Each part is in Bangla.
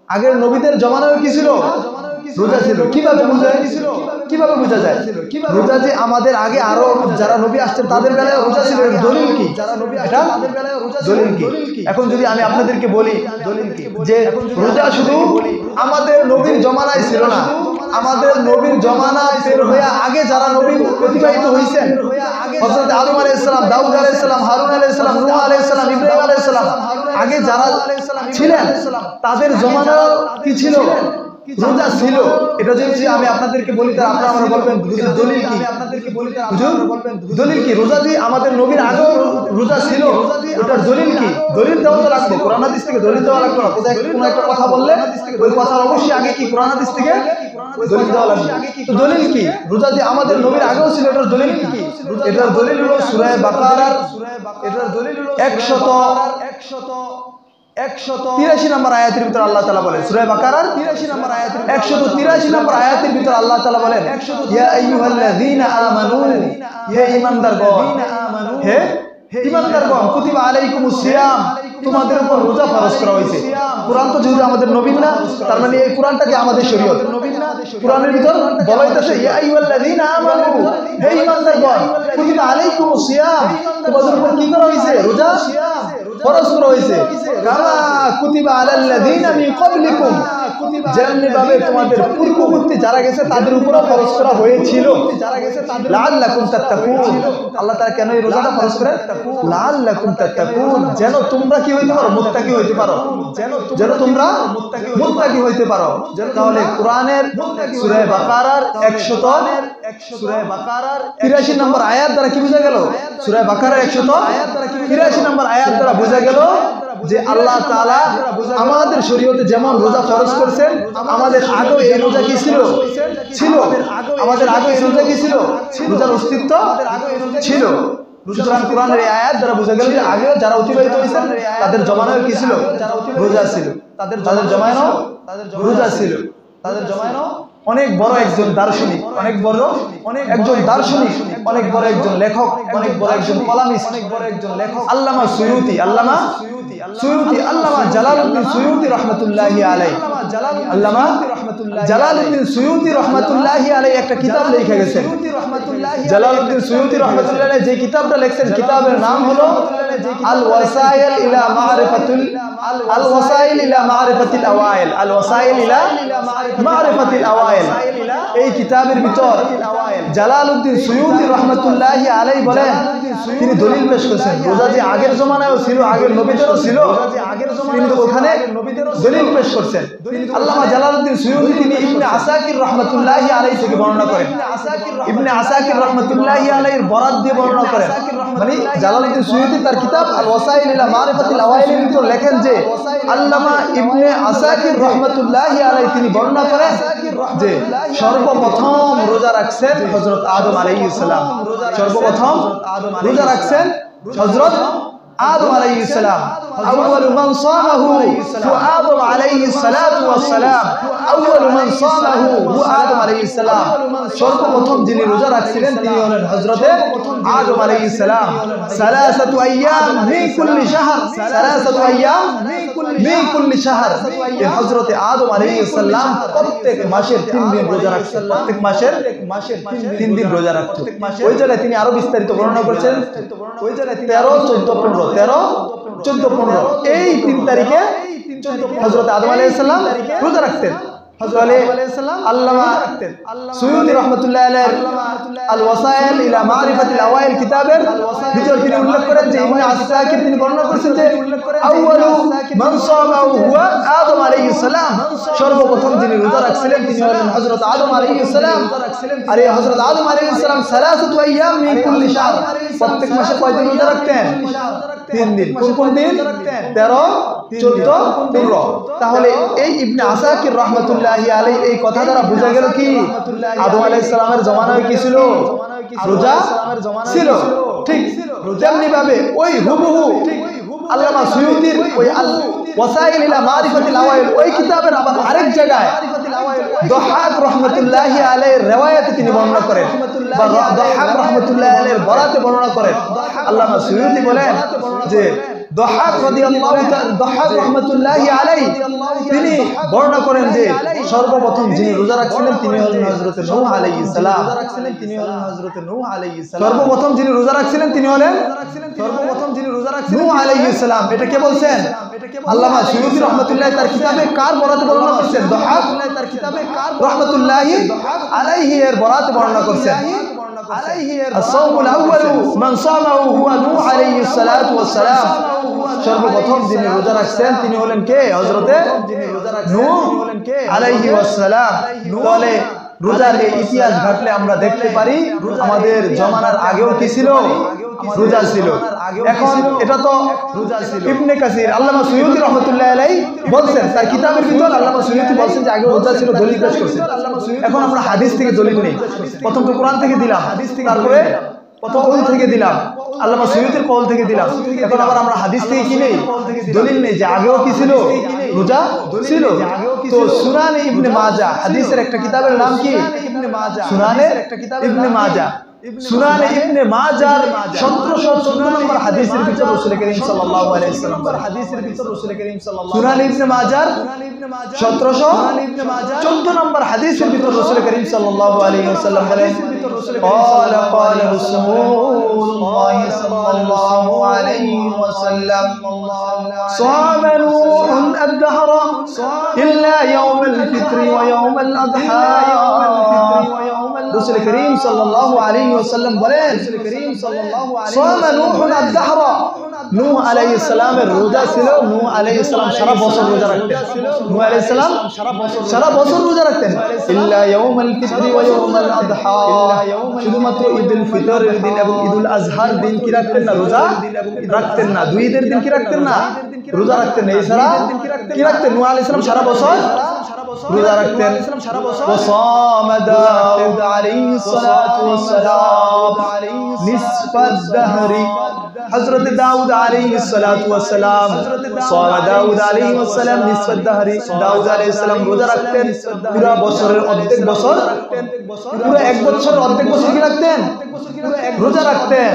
আগের নবীদের জমানায় কি ছিল? রোজা ছিল। কিভাবে বোঝা যায়? রোজা যে আমাদের আগে আরো যারা নবী আসছেন তাদের বেলায় রোজা ছিল, দলিল কি? এটা দলিল কি? এখন যদি আমি আপনাদেরকে বলি যে রোজা শুধু আমাদের নবীর জমানায় ছিল না, আমাদের নবীর জমানা বের হয়ে আগে যারা নবী প্রতিবাহিত হয়েছেন, হযরত আদম আলাইহিস সালাম, দাউদ আলাইহিস সালাম, হারুন আলাইহিস সালাম, নূহ আলাইহিস সালাম, ইব্রাহিম আলাইহিস সালাম, আগে যারা ছিলেন তাদের জমানা কি ছিল? রোজা ছিল। এটা যদি আমি আপনাদেরকে বলি তাহলে আপনারা আমরা বলবেন দলিল কি? দলিল কি? রোজা যে আমাদের নবীর আগেও রোজা ছিল, ওটার দলিল কি? দলিল দেওয়া তো লাগবে, কোরআন হাদিস থেকে দলিল দেওয়া লাগবে না। কোনো একটা কথা বললে ওই কথার অবশ্যই আগে কি কোরআন হাদিস থেকে দলিল দেওয়া লাগবে। তো দলিল কি? রোজা যে আমাদের নবীর আগেও ছিল, এটার দলিল কি? এটার দলিল হলো সূরা বাকারার 183 নম্বর আয়াতের ভিতর আল্লাহ তাআলা বলেন, সূরা বাকারার 183 নম্বর আয়াতের ভিতর আল্লাহ তাআলা বলেন, ইয়া আইয়ুহাল্লাযীনা আমানু, হে ঈমানদারগণ, হে ঈমানদারগণ, কুতিবা আলাইকুমুস সিয়াম, তোমাদের উপর রোজা ফরজ করা হয়েছে। কোরআন তো যেহেতু আমাদের নবীর না, তার মানে এই কোরআনটাকে আমাদের শরীয়ত। কোরআনের ভিতর বলা হইতাছে ইয়া আইয়ুহাল্লাযীনা আমানু, হে ঈমানদারগণ, কুতিবা আলাইকুমুস সিয়াম, তোমাদের উপর কি করা হয়েছে? রোজা ফরজ করা হয়েছে। কামা কুতিবা আলাল্লাযীনা মিন ক্বাবলিকুম, যেমনি ভাবে তোমাদের পূর্ববর্তী যারা গেছে তাদের উপরও ফরজ করা হয়েছিল, লাআল্লাকুম তাত্তাকুন। আল্লাহ তাআলা কেন এই রোজাটা ফরজ করে? লাআল্লাকুম তাত্তাকুন, যেন তোমরা কি হইতে পারো? মুত্তাকি হইতে পারো, যেন তোমরা মুত্তাকি হইতে পারো। তাহলে কোরআনের সূরা বাকারার 183 নম্বর আয়াত দ্বারা কি বোঝা গেল? সূরা বাকারার 183 নম্বর আয়াত দ্বারা বোঝা গেল যে আল্লাহ তাআলা আমাদের শরীয়তে যেমন রোজা ফরজ করেছেন, আমাদের আগে এই রোজা কি ছিল? আমাদের আগে এই রোজা কি ছিল? রোজার অস্তিত্ব ছিল। সুতরাং কোরআনের এই আয়াত দ্বারা বোঝা গেল যে আগে যারা অতিবাহিত হয়েছেন তাদের জমানায় কি ছিল? রোজা ছিল। তাদের জমানায় রোজা ছিল। তাদের জমানায় অনেক বড় একজন দার্শনিক, অনেক বড় একজন লেখক, অনেক বড় একজন কলামিস্ট, আল্লামা সুয়ুতি, আল্লামা জালালউদ্দিন সুয়ুতি রাহমাতুল্লাহি আলাইহি, আল্লামা জালালউদ্দিন সুয়ুতি রাহমাতুল্লাহি আলাইহি একটা কিতাব লিখে গেছেন। জালালউদ্দিন সুয়ুতি রাহমাতুল্লাহি আলাইহি যে কিতাবটা লিখছেন, কিতাবের নাম হলো আল ওয়াসাইল ইলা মারিফাতিল আওয়াইল, আল ওয়াসাইল ইলা মারিফাতিল আওয়াইল। এই কিতাবের ভিতর জালালউদ্দিন সুয়ুতি রাহমাতুল্লাহি আলাইহি বলেন, তিনি দলিল পেশ করেছেন রোজা যে আগের জমানায়ও ছিল, আগের নবীদেরও ছিল, তিনি ওখানে দলিল পেশ করছেন। আল্লামা জালালউদ্দিন সুয়ুতি তিনি ইবনে আসাকির রাহমাতুল্লাহি আলাইহি থেকে বর্ণনা করেন, ইবনে আসাকির রাহমাতুল্লাহি আলাইহির বরাত দিয়ে বর্ণনা করেন। মানে জালালউদ্দিন সুয়ুতি তার কিতাব আল ওয়াসাইল ইলা মারিফাতিল আওয়াইলের ভিতর লেখেন যে আল্লামা ইবনে আসাকির রাহমাতুল্লাহি আলাইহি তিনি বর্ণনা করেন যে সর্বপ্রথম রোজা রাখছেন হযরত আদম আলাইহিস সালাম, সর্বপ্রথম রোজা রাখছেন হযরত আদম আলাইহিস সালাম। আউয়ালু মান সামাহু আদম আলাইহিস সালাতু ওয়াস সালাম, আউয়ালু মান সামাহু আদম আলাইহিস সালাম, সর্বপ্রথম যিনি রোজা রাখছিলেন তিনি হলেন হযরত আদম আলাইহিস সালাম। সালাসাতু আইয়াম মিন কুল্লি শাহর, সালাসাতু আইয়াম মিন কুল্লি শাহর, এই হযরত আদম আলাইহিস সালাম প্রত্যেক মাসের 3 দিন রোজা রাখতেন, প্রত্যেক মাসের 3 দিন রোজা রাখতেন। ওই জায়গায় তিনি আরো বিস্তারিত বর্ণনা করেছেন, ওই জায়গায় 13, 14, 15 এই 3 তারিখে হযরত আদম আলাইহিস সালাম রোজা রাখতেন। আল্লামা সুয়ুতি রাহমাতুল্লাহি আলাইহি আল ওয়াসাইল ইলা মারিফাতিল আওয়াইল কিতাবের ভিতর তিনি উল্লেখ করেন যে ইবনে আসাকির তিনি বর্ণনা করেছেন যে আউয়ালু মান সামাহু হুয়া আদম আলাইহিস সালাম, সর্বপ্রথম যিনি রোজা রাখছিলেন তিনি হলেন হযরত আদম আলাইহিস সালাম। আর এই হযরত আদম আলাইহিস সালাম সালাসাতু আইয়াম মিন কুল্লি শাহর, প্রত্যেক মাসে কয় দিন রোজা রাখতেন? 3 দিন। কোন দিন? 13, 14, 15। তাহলে এই ইবনে আসাকির রাহমাতুল্লাহি আলাইহি এই কথা দ্বারা বোঝা গেল কি আদম আলাইহিস সালামের জমানায় কি ছিল? রোজা ছিল। ঠিক যেমনি ভাবে ওই হুবহু আল্লামা সুয়ুতির ওই আল ওয়াসাইল ইলা মারিফাতিল আওয়াইল ওই কিতাবের আবার আরেক জায়গায় দহাক রাহমাতুল্লাহি আলাইহির riwayate তিনি বর্ণনা করেন, বা দহাক রাহমাতুল্লাহি আলাইহির বরাতে বর্ণনা করেন। আল্লামা সুয়ুতি বলেন যে দহাক রাদিয়াল্লাহু তাআলা দহাক রাহমাতুল্লাহি আলাইহি তিনি বর্ণনা করেন যে সর্বপ্রথম যিনি রোজা রাখছিলেন তিনি হলেন হযরত নূহ আলাইহিস সালাম। সর্বপ্রথম যিনি রোজা রাখছিলেন তিনি হলেন নূহ আলাইহিস সালাম। এটা কে বলছেন? আল্লামা সুয়ুতী রাহমাতুল্লাহি তার কিতাবে কার বরাতে বর্ণনা করছেন? দহাক রাহমাতুল্লাহি আলাইহি এর বরাতে বর্ণনা করছেন। الصوم الأول من صامه هو نوح عليه الصلاة والسلام। সর্বপ্রথম যিনি রোজা রাখছেন তিনি হলেন কে? হযরত নূহ আলাইহি ওয়াসসালাম। তাহলে রোজার এই ইতিহাস ঘাটলে আমরা দেখতে পারি আমাদের জমানার আগেও কি ছিল? রোজা ছিল। এখন এটা তো ইবনে কাসির আল্লামা সুয়ুতী রাহমাতুল্লাহি আলাইহি বলছেন তার কিতাবের ভিতর আল্লামা সুয়ুতী বলছেন যে আগে রোজা ছিল, দলিল পেশ করছেন। এখন আমরা হাদিস থেকে দলিল নেই। প্রথম তো কোরআন থেকে দিলাম, তারপরে কৌল থেকে দিলাম, আল্লামা সুয়ুতীর কৌল থেকে দিলাম। এখন আবার আমরা হাদিস থেকে কি নেই? দলিল নেই যে আগেও কি ছিল? রোজা ছিল। তো সুনানে ইবনে মাজাহ হাদিসের একটা কিতাবের নাম কি? সুনানে ইবনে মাজাহ। সুনানে ইবনে মাজাহর 1714 নম্বর হাদিসের ভিতর রাসূল করিম সাল্লাল্লাহু আলাইহি ওয়াসাল্লাম সুনানে ইবনে মাজাহর 1714 নম্বর হাদিসের ভিতর রাসূল করিম সাল্লাল্লাহু আলাইহি ওয়াসাল্লাম বলেন قال رسول الله صلى الله عليه وسلم صام نوح الدهر إلا يوم الفطر ويوم الأضحى। রাসূল করিম সাল্লাল্লাহু আলাইহি ওয়াসাল্লাম বলেন صام نوح الدهر নূহ আলাইহিস সালামের রোজা ছিল। নূহ আলাইহিস সালাম সারা বছর রোজা রাখতেন। নূহ আলাইহিস সালাম সারা বছর রোজা রাখতেন। ইল্লা ইয়াউমাল ফিতরি ওয়া ইয়াউমাল আযহা, শুধুমাত্র ঈদুল ফিতরের দিন এবং ঈদুল আযহার দিন কি রাখতেন না? রোজা রাখতেন না। দুই ঈদের দিন কি রাখতেন না? রোজা রাখতেন। এছাড়া কি রাখতেন? নূহ আলাইহিস সালাম সারা বছর রোজা রাখতেন। وصام داود عليه الصلاة والسلام نصف الدهر। হযরত দাউদ আলাইহিস সালাতু ওয়াস সালাম সাওয়া দাউদ আলাইহিস সালাম নিসফ الدهر। দাউদ আলাইহিস সালাম রোজা রাখতেন পুরো বছরের অর্ধেক বছর, পুরো এক বছরের অর্ধেক বছর কি রাখতেন? রোজা রাখতেন।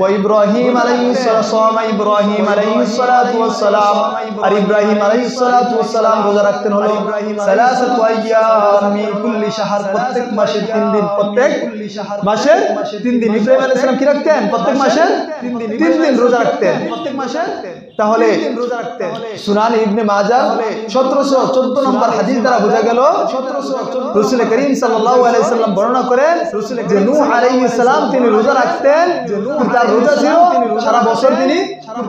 ওয়া ইব্রাহিম আলাইহিস সালাম সাওয়া ইব্রাহিম আলাইহিস সালাতু ওয়াস সালাম, আর ইব্রাহিম আলাইহিস সালাতু ওয়াস সালাম রোজা রাখতেন হলো সালাসাতু আইয়াম মিন কুল্লি শাহর, প্রত্যেক মাসের 3 দিন, প্রত্যেক মাসের 3 দিন। ইব্রাহিম আলাইহিস সালাম কি রাখতেন? প্রত্যেক মাসের 3 দিন রোজা রাখতেন। তাহলে সুনান ইবনে মাজাহ 1714 নম্বর হাদিস দ্বারা বোঝা গেল রাসূল করিম সাল্লাল্লাহু আলাইহি ওয়াসাল্লাম বর্ণনা করেন যে নূহ আলাইহিস সালাম তিনি রোজা রাখতেন। তার রোজা ছিল সারা বছর তিনি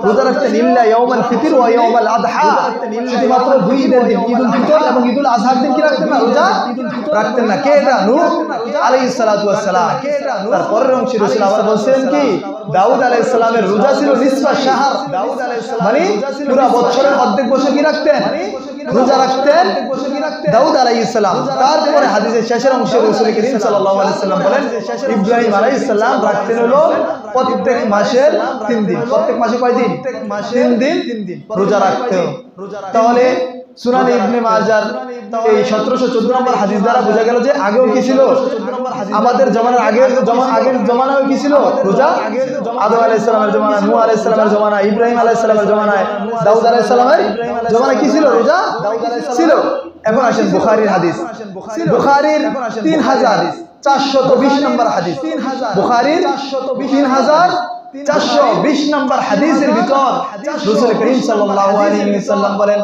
রোজা রাখতেন। ইল্লা ইয়াউমাল ফিতর ওয়া ইয়াউমাল আযহা, শুধুমাত্র দুই ঈদের দিন ঈদুল ফিতর এবং ঈদুল আযহার দিন কি রাখতেন না? রোজা রাখতেন না। কে এটা? নূহ আলাইহিস সালাতু ওয়াস সালাম। তার পরের অংশে রাসূল আবার বলেন কি দাউদ আলাইহিস সালামের রোজা ছিল নিসফা শাহর, মানে পুরো বছরের অর্ধেক বছর কি রাখতেন? রোজা রাখতেন দাউদ আলাইহিস সালাম। তারপরে হাদিসের শেষের অংশে রাসূল করিম সাল্লাল্লাহু আলাইহি ওয়াসাল্লাম বলেন ইব্রাহিম আলাইহিস সালাম রাখতেন হলো প্রত্যেক মাসের 3 দিন। প্রত্যেক মাসে কয় দিন? 3 দিন রোজা রাখতেন। তাহলে সুনানে ইবনে মাজাহ এই 1714 নম্বর হাদিস দ্বারা বোঝা গেল যে আগেও কি ছিল? আমাদের জমানার আগের জমানায় কি ছিল? রোজা। আদম আলাইহিস সালামের জমানায়, নূহ আলাইহিস সালামের জমানায়, ইব্রাহিম আলাইহিস সালামের জমানায়, দাউদ আলাইহিস সালামের জমানায় কি ছিল? রোজা ছিল। এখন আসেন বুখারীর হাদিস। বুখারীর 3420 নম্বর হাদিস। বুখারীর 3420 নম্বর হাদিসের ভিতর রাসূল করিম সাল্লাল্লাহু আলাইহি ওয়াসাল্লাম বলেন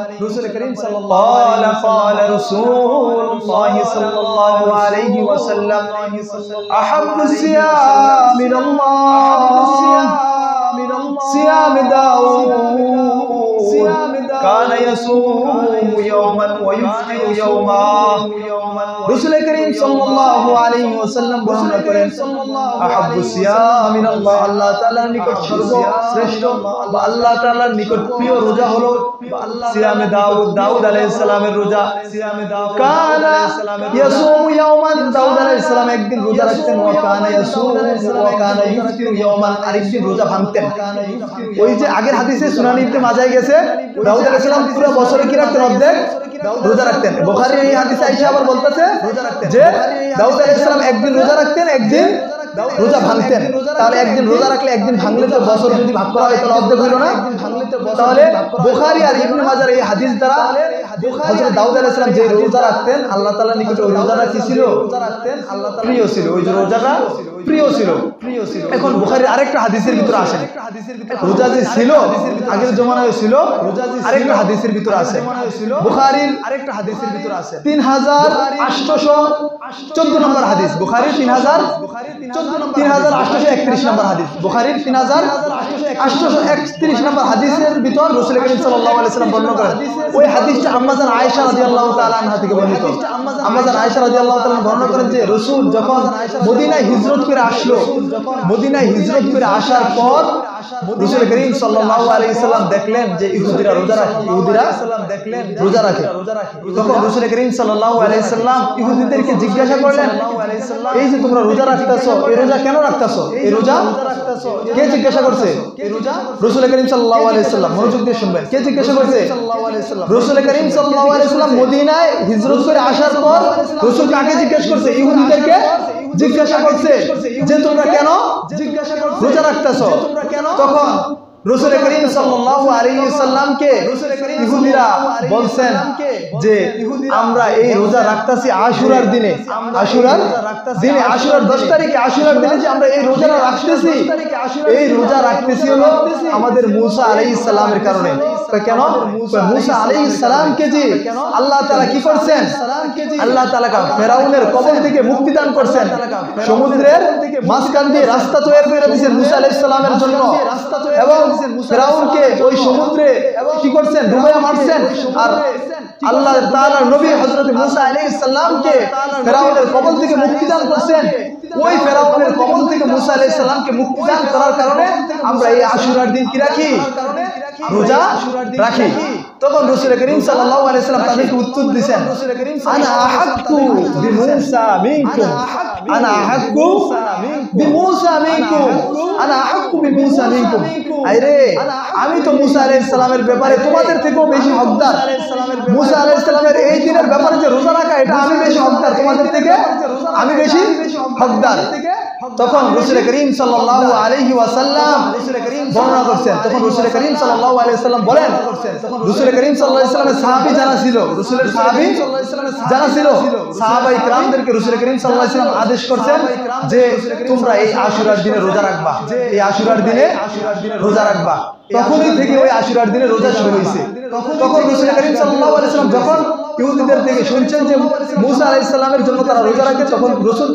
قال رسول الله صلى الله عليه وسلم احب الصيام الى الله صيام داود كان يصوم يوما ويفطر يوما। রাসূল করিম সাল্লাল্লাহু আলাইহি ওয়াসাল্লাম বর্ণনা করেন আহাব্বুস সিয়াম ইলাল্লাহ, আল্লাহ তাআলার নিকট সর্বশ্রেষ্ঠ বা আল্লাহ তাআলার নিকট প্রিয় রোজা হলো সিয়ামে দাউদ, দাউদ আলাইহিস সালামের রোজা। কানা ইয়াসুমু ইয়াওমান, দাউদ আলাইহিস সালাম একদিন রোজা রাখতেন। ওয়া কানা ইয়াসুমু ওয়া কানা ইফতিরু ইয়াওমান, আরেকদিন রোজা ভাঙতেন। ওই যে আগের হাদিসে সুনান ইবনে মাজাহ গেছে দাউদ আলাইহিস সালাম পুরো বছরে কি রাখতেন? অর্ধেক রোজা রাখতেন। বুখারীর এই হাদিসে আয়েশা আবার বলতেছে যে দাউদ আলাইহিস সালাম একদিন রোজা রাখতেন, একদিন রোজা ভাঙতেন, তাহলে একদিন রোজা রাখলে একদিন ভাঙলে তো বছর যদি ভাগ করা হয় তাহলে অর্ধেক হইল না? তাহলে বুখারী আর ইবনে মাজার এই হাদিস দ্বারা হযরত দাউদ আলাইহিস সালাম যে রোজা রাখতেন আল্লাহ তাআলা নিকটে ওই রোজাটা কি ছিল? প্রিয় ছিল, ওই যে রোজাটা প্রিয় ছিল। এখন বুখারীর আরেকটা হাদিসের ভিতরে আসেন, রোজা যে ছিল আগের জমানায় ছিল, আরেকটা হাদিসের ভিতরে আছে, বুখারীর আরেকটা হাদিসের ভিতরে আছে 3814 নম্বর হাদিস, বুখারীর 3831 নম্বর হাদিস, বুখারীর 3831 নম্বর হাদিসের ভিতর রাসূল করিম সাল্লাল্লাহু আলাইহি ওয়াসাল্লাম বর্ণনা করেন। ওই হাদিসটা আম্মা জান আয়েশা রাদিয়াল্লাহু তাআলা আনহা থেকে বর্ণিত। আম্মা জান আয়েশা রাদিয়াল্লাহু তাআলা বর্ণনা করেন যে রাসূল যখন মদিনায় হিজরত করে আসলো, মদিনায় হিজরত করে আসার পর রাসূল করিম সাল্লাল্লাহু আলাইহি ওয়াসাল্লাম দেখলেন যে ইহুদিরা রোজা রাখে, রোজা রাখে। তখন রাসূল করিম সাল্লাল্লাহু আলাইহি ওয়াসাল্লাম ইহুদিদেরকে জিজ্ঞাসা করলেন, এই যে তোমরা রোজা রাখতেছো, এই রোজা কেন রাখতেছো? এই রোজা কে জিজ্ঞাসা করছে? রাসূল করিম সাল্লাল্লাহু আলাইহি ওয়াসাল্লাম, মনোযোগ দিয়ে শুনবেন, কে জিজ্ঞাসা করছে? রাসূল করিম সাল্লাল্লাহু আলাইহি ওয়াসাল্লাম মদিনায় হিজরত করে আসার পর রাসূল কাকে জিজ্ঞাসা করছে? ইহুদিদেরকে জিজ্ঞাসা করছে যে তোমরা কেন রোজা রাখতেছো? তখন রাসূল করিম সাল্লাল্লাহু আলাইহি ওয়াসাল্লামকে ইহুদিরা বলছেন যে আমরা এই রোজা রাখতেছি আশুরার দিনে, আশুরার 10 তারিখে, আশুরার দিনে যে আমরা এই রোজাটা রাখতেছি, এই রোজা রাখতেছি হলো আমাদের মুসা আলাইহিস সালামের কারণে। কেন? মুসা আলাইহিস সালামকে যে আল্লাহ তাআলা কি করছেন? আল্লাহ তাআলা ফেরাউনের কবল থেকে মুক্তি দান করছেন, সমুদ্রের মাঝখান দিয়ে রাস্তা তৈরি করে দিয়েছেন মুসা আলাইহিস সালামের জন্য, এবং ফেরাউনকে ওই সমুদ্রে কি করছেন? ডুবাইয়া মারছেন। আর আল্লাহ তাআলার নবী হযরত মুসা আলাইহিস সালামকে ফেরাউনের কবল থেকে মুক্তি দান করছেন। ওই ফেরাউনের কবল থেকে মুসা আলাইহিস সালামকে মুক্তি দান করার কারণে আমরা এই আশুরার দিন কি রাখি? রোজা রাখি। তখন রাসূল করিম সাল্লাল্লাহু আলাইহি ওয়াসাল্লাম তাদেরকে উত্তর দিয়েছেন, আনা আহাক্কু বিমূসা মিনকুম, আনা আহাক্কু বিমূসা মিনকুম, আনা আহাক্কু বিমূসা মিনকুম। আরে আমি তো মুসা আলাইহিস সালামের ব্যাপারে তোমাদের থেকেও বেশি হকদার। মুসা আলাইহিস সালামের এই দিনের ব্যাপারে যে রোজা রাখা, এটা আমি বেশি হকদার, তোমাদের থেকে আমি বেশি হকদার। তখন রাসূল করিম সাল্লাল্লাহু আলাইহি ওয়াসাল্লাম বর্ণনা করছেন, তখন রাসূল করিম সাল্লাল্লাহু আলাইহি ওয়াসাল্লাম বলেন, রাসূল করিম সাল্লাল্লাহু আলাইহি ওয়াসাল্লামের সাহাবী যারা ছিল, রাসূলের সাহাবী যারা ছিল, সাহাবায়ে কেরামদেরকে রাসূল করিম সাল্লাল্লাহু আলাইহি ওয়াসাল্লাম আদেশ করছেন যে তোমরা এই আশুরার দিনে রোজা রাখবা, এই আশুরার দিনে রোজা রাখবা। তখনই থেকে ওই আশুরার দিনে রোজা শুরু হয়েছে। তখন রাসূল করিম সাল্লাল্লাহু আলাইহি ওয়াসাল্লাম যখন ইহুদিদের থেকে শুনছেন যে মুসা আলাইহিস সালামের জন্য তারা রোজা রাখে, তখন রাসূল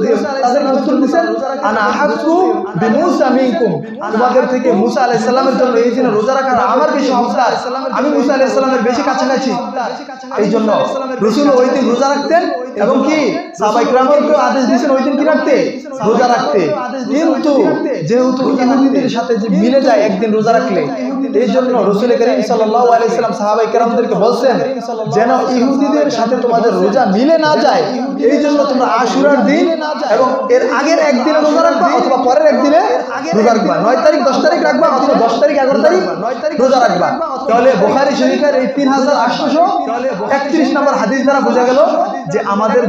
তাদের উত্তর দিয়েছেন, আনা আহাক্কু বিমূসা মিনকুম, তোমাদের থেকে মুসা আলাইহিস সালামের জন্য এই দিনে রোজা রাখা আমার বেশি হকদার, আমি মুসা আলাইহিস সালামের বেশি কাছাকাছি। এই জন্য রাসূল ওই দিন রোজা রাখতেন, এবং কি সাহাবায়ে কেরামকে আদেশ দিয়েছেন ওই দিন কি রাখতে? রোজা রাখতে। কিন্তু যেহেতু ইহুদিদের সাথে যে মিলে যায় একদিন রোজা রাখলে, এই জন্য রাসূল করিম সাল্লাল্লাহু আলাইহি ওয়াসাল্লাম সাহাবায়ে কেরামদেরকে বলছেন যেন ইহুদিদের সাথে তোমাদের রোজা মিলে না যায়, এই জন্য তোমরা আশুরার দিন এবং এর আগের একদিনে রোজা রাখবা, অথবা পরের একদিনে রোজা রাখবা। 9 তারিখ 10 তারিখ রাখবা, অথবা 10 তারিখ 11 তারিখ রোজা রাখবা। তাহলে বুখারী শরীফের এই 3831 নম্বর হাদিস দ্বারা বোঝা গেল যে আমাদের